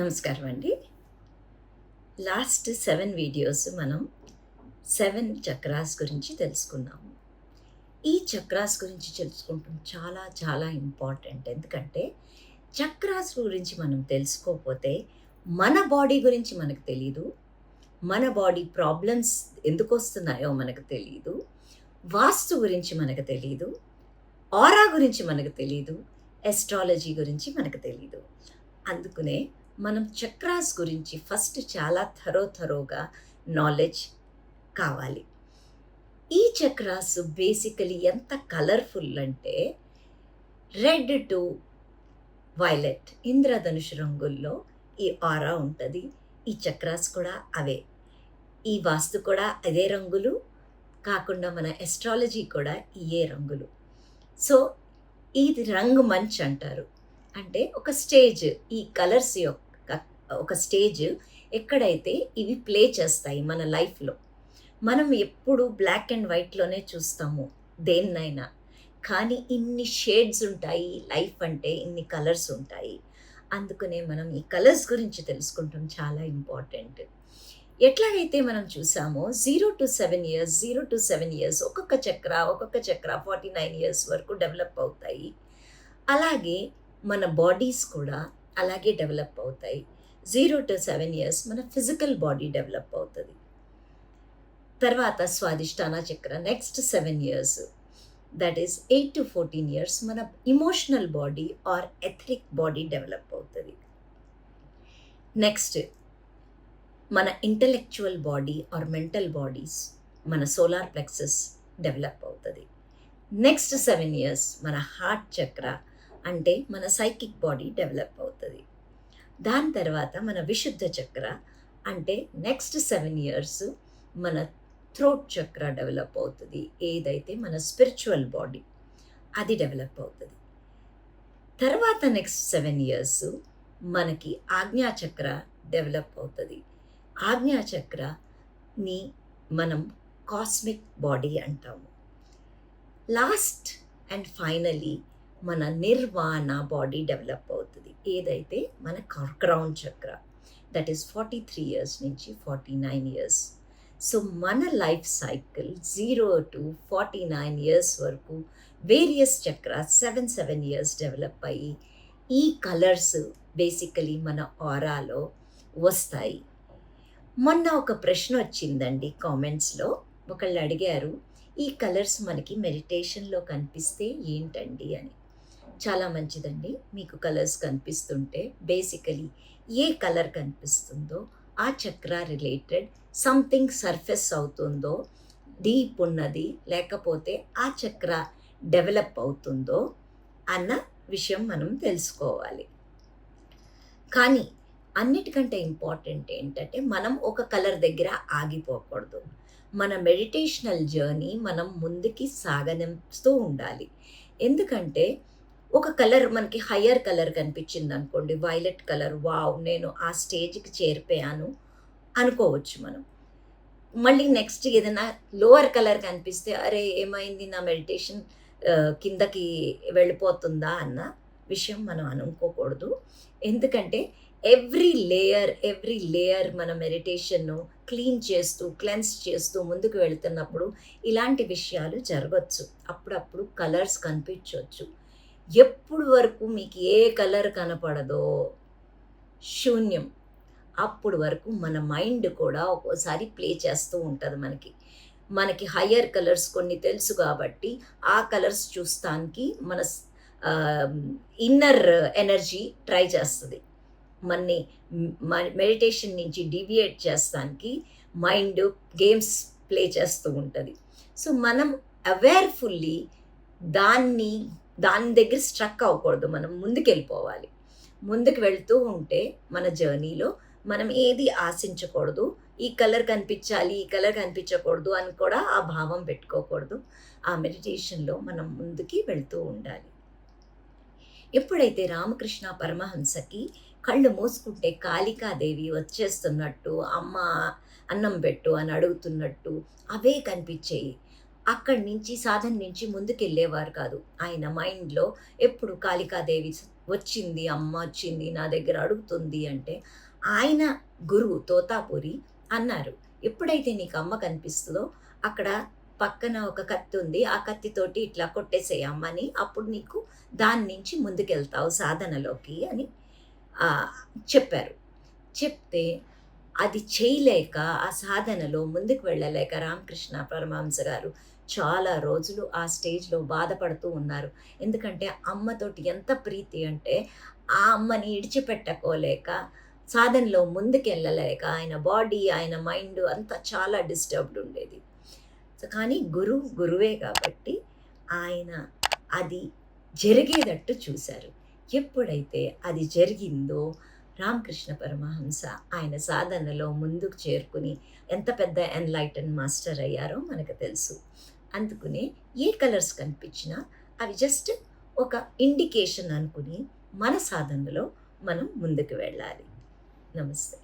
నమస్కారం అండి. Last 7 videos మనం 7 చక్రాస్ గురించి తెలుసుకున్నాము. ఈ చక్రాస్ గురించి తెలుసుకుంటం చాలా చాలా ఇంపార్టెంట్. ఎందుకంటే చక్రాస్ గురించి మనం తెలుసుకోకపోతే మన బాడీ గురించి మనకు తెలీదు. మన బాడీ ప్రాబ్లమ్స్ ఎందుకొస్తున్నాయో మనకు తెలీదు. వాస్తు గురించి మనకు తెలీదు. ఆరా గురించి మనకు తెలీదు. ఎస్ట్రాలజీ గురించి మనకు తెలీదు. అందుకనే మనం చక్రాస్ గురించి ఫస్ట్ చాలా థరోగా నాలెడ్జ్ కావాలి. ఈ చక్రాస్ బేసికలీ ఎంత కలర్ఫుల్ అంటే రెడ్ టు వైలెట్ ఇంద్రధనుషు రంగుల్లో ఈ ఆరా ఉంటుంది. ఈ చక్రాస్ కూడా అవే. ఈ వాస్తు కూడా అదే రంగులు కాకుండా మన ఎస్ట్రాలజీ కూడా ఇయే రంగులు. సో ఇది రంగు మంచ్ అంటారు. అంటే ఒక స్టేజ్, ఈ కలర్స్ యొక్క ఒక స్టేజ్ ఎక్కడైతే ఇవి ప్లే చేస్తాయి మన లైఫ్లో. మనం ఎప్పుడు బ్లాక్ అండ్ వైట్లోనే చూస్తాము దేన్నైనా, కానీ ఇన్ని షేడ్స్ ఉంటాయి. లైఫ్ అంటే ఇన్ని కలర్స్ ఉంటాయి. అందుకనే మనం ఈ కలర్స్ గురించి తెలుసుకుంటాం, చాలా ఇంపార్టెంట్. ఎట్లాగైతే మనం చూసామో 0 to 7 ఇయర్స్ ఒక్కొక్క చక్ర 49 ఇయర్స్ వరకు డెవలప్ అవుతాయి. అలాగే మన బాడీస్ కూడా అలాగే డెవలప్ అవుతాయి. 0 to 7 ఇయర్స్ మన ఫిజికల్ బాడీ డెవలప్ అవుతుంది. తర్వాత Svadhisthana chakra next 7 years, that is 8 to 14 years మన emotional body or etheric body develop అవుతుంది. నెక్స్ట్ మన intellectual body or mental bodies, మన సోలార్ ప్లెక్సస్ డెవలప్ అవుతుంది. నెక్స్ట్ 7 ఇయర్స్ మన హార్ట్ చక్ర అంటే మన సైకిక్ బాడీ డెవలప్ అవుతుంది. దాని తర్వాత మన విశుద్ధ చక్ర అంటే నెక్స్ట్ 7 ఇయర్స్ మన థ్రోట్ చక్ర డెవలప్ అవుతుంది. ఏదైతే మన స్పిరిచువల్ బాడీ అది డెవలప్ అవుతుంది. తర్వాత నెక్స్ట్ 7 ఇయర్స్ మనకి ఆజ్ఞాచక్ర డెవలప్ అవుతుంది. ఆజ్ఞాచక్రని మనం కాస్మిక్ బాడీ అంటాము. లాస్ట్ అండ్ ఫైనలీ మన నిర్వాణ బాడీ డెవలప్ అవుతుంది. ఏదైతే మన క్రౌన్ చక్ర, దట్ ఈస్ 43 ఇయర్స్ నుంచి 49 ఇయర్స్. సో మన లైఫ్ సైకిల్ 0 to 49 ఇయర్స్ వరకు వేరియస్ చక్ర 7 ఇయర్స్ డెవలప్ అయ్యి ఈ కలర్స్ బేసికలీ మన ఆరాలో వస్తాయి. మొన్న ఒక ప్రశ్న వచ్చిందండి కామెంట్స్లో. ఒకళ్ళు అడిగారు, ఈ కలర్స్ మనకి మెడిటేషన్లో కనిపిస్తే ఏంటండి అని. చాలా మంచిదండి. మీకు కలర్స్ కనిపిస్తుంటే బేసికలీ ఏ కలర్ కనిపిస్తుందో ఆ చక్ర రిలేటెడ్ సంథింగ్ సర్ఫేస్ అవుతుందో, డీప్ ఉన్నది, లేకపోతే ఆ చక్ర డెవలప్ అవుతుందో అన్న విషయం మనం తెలుసుకోవాలి. కానీ అన్నిటికంటే ఇంపార్టెంట్ ఏంటంటే మనం ఒక కలర్ దగ్గర ఆగిపోకూడదు. మన మెడిటేషనల్ జర్నీ మనం ముందుకి సాగనిస్తూ ఉండాలి. ఎందుకంటే ఒక కలర్ మనకి హయ్యర్ కలర్ కనిపించింది అనుకోండి, వైలెట్ కలర్, వావ్ నేను ఆ స్టేజ్కి చేరిపోయాను అనుకోవచ్చు మనం. మళ్ళీ నెక్స్ట్ ఏదైనా లోవర్ కలర్ కనిపిస్తే అరే ఏమైంది, నా మెడిటేషన్ కిందకి వెళ్ళిపోతుందా అన్న విషయం మనం అనుకోకూడదు. ఎందుకంటే ఎవ్రీ లేయర్ మన మెడిటేషన్ను క్లెన్స్ చేస్తూ ముందుకు వెళుతున్నప్పుడు ఇలాంటి విషయాలు జరగచ్చు. అప్పుడప్పుడు కలర్స్ కనిపించవచ్చు. ఎప్పుడు వరకు మీకు ఏ కలర్ కనపడదో శూన్యం, అప్పుడు వరకు మన మైండ్ కూడా ఒక్కోసారి ప్లే చేస్తూ ఉంటుంది. మనకి హయ్యర్ కలర్స్ కొన్ని తెలుసు కాబట్టి ఆ కలర్స్ చూస్తానికి మన ఇన్నర్ ఎనర్జీ ట్రై చేస్తుంది. మనని మెడిటేషన్ నుంచి డీవియేట్ చేస్తానికి మైండ్ గేమ్స్ ప్లే చేస్తూ ఉంటుంది. సో మనం అవేర్ఫుల్లీ దాని దగ్గర స్ట్రక్ అవ్వకూడదు. మనం ముందుకు వెళ్తూ ఉంటే మన జర్నీలో మనం ఏది ఆశించకూడదు. ఈ కలర్ కనిపించాలి, ఈ కలర్ కనిపించకూడదు అని కూడా ఆ భావం పెట్టుకోకూడదు. ఆ మెడిటేషన్లో మనం ముందుకి వెళ్తూ ఉండాలి. ఎప్పుడైతే రామకృష్ణ పరమహంసకి కళ్ళు మూసుకుంటే కాళికాదేవి వచ్చేస్తున్నట్టు, అమ్మ అన్నం పెట్టు అని అడుగుతున్నట్టు అవే కనిపించేయి. అక్కడి నుంచి సాధన నుంచి ముందుకెళ్ళేవారు కాదు. ఆయన మైండ్లో ఎప్పుడు కాళికాదేవి వచ్చింది, అమ్మ వచ్చింది, నా దగ్గర అడుగుతుంది అంటే, ఆయన గురువు తోతాపురి అన్నారు. ఎప్పుడైతే నీకు అమ్మ కనిపిస్తదో, అక్కడ పక్కన ఒక కత్తి ఉంది. ఆ కత్తితోటి ఇట్లా కొట్టేసేయి అమ్మని. అప్పుడు నీకు దాని నుంచి ముందుకెళ్తావు సాధనలోకి అని ఆహ్, చెప్పారు. చెప్తే అది చేయలేక, ఆ సాధనలో ముందుకు వెళ్ళలేక రామకృష్ణ పరమహంస గారు చాలా రోజులు ఆ స్టేజ్‌లో బాధపడుతూ ఉన్నారు. ఎందుకంటే అమ్మతోటి ఎంత ప్రీతి అంటే, ఆ అమ్మని ఇడిచిపెట్టుకోలేక, సాధనలో ముందుకెళ్ళలేక ఆయన బాడీ, ఆయన మైండ్ అంతా చాలా డిస్టర్బ్డ్ ఉండేది. సో, కానీ గురువు గురువే కాబట్టి ఆయన అది జరిగేటట్టు చూశారు. ఎప్పుడైతే అది జరిగిందో రామకృష్ణ పరమహంస ఆయన సాధనలో ముందుకు చేరుకుని ఎంత పెద్ద ఎన్‌లైటెన్ మాస్టర్ అయ్యారో మనకు తెలుసు. అందుకనే ఏ కలర్స్ కనిపించినా అవి జస్ట్ ఒక ఇండికేషన్ అనుకుని మన సాధనలో మనం ముందుకు వెళ్ళాలి. నమస్తే.